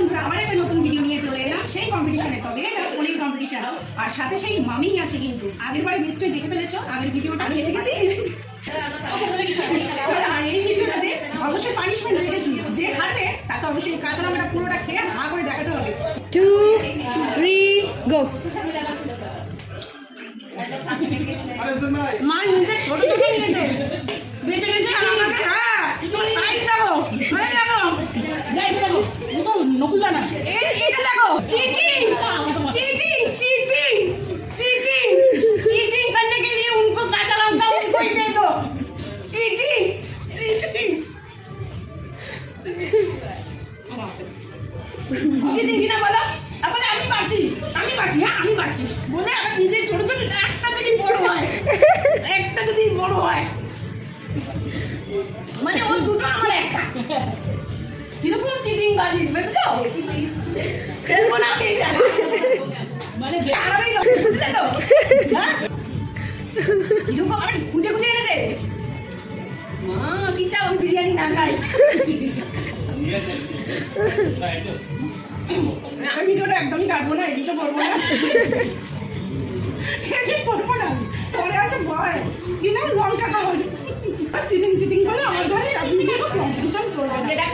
বন্ধুরা আবার একটা নতুন ভিডিও নিয়ে চলে এলাম সেই কম্পিটিশনে, তবে এটা পনির কম্পিটিশন। আর সাথে সেই মামি আছে, কিন্তু আগের বারে নিশ্চয়ই দেখে ফেলেছো আগের ভিডিওটা আমি দেখেছি। আর এই ভিডিওটাতে অবশ্যই পানিশমেন্ট রেখেছি, যে হারবে তাকে অবশ্যই কাঁচা লঙ্কাটা পুরোটা খেয়ে হা করে দেখাতে হবে। 2, 3, go! মা নিজে ছোট ছোট নিয়েছে, বেঁচে বেঁচে আমাকে সাইড দাও, হয়ে গেল। এটা দেখো, cheating cheating cheating cheating cheating करने के लिए उनको काचा लौंगा उनको ही दे दो। चिटिंग चिटिंग चिटिंग কিনা বলো, বলে আমি বাঁচি হ্যাঁ আমি বাঁচি বলে আমার নিজের ছোট ছোট একটা যদি বড় হয়, একটা যদি বড় হয় মানে ওর দুটো আমার একটা, কিরকম চিটিং বাজি বুঝছো? খেলবো না আমি এটা, মানে আরামেই বুঝলে তো? হ্যাঁ কিরকম আমার খুঁজে খুঁজে এনেছে। মা কি চাও আমি বিরিয়ানি না খাই? আমি ভিডিওটা একদমই কাটবো না, এডিটও করবো না, এডিট করবো না। পরে আছে ভয় কি না লঙ্কা খাওয়ার চিটিং চিটিং করে আমার ঘরে চাকরি কম্পিটিশন করবে না।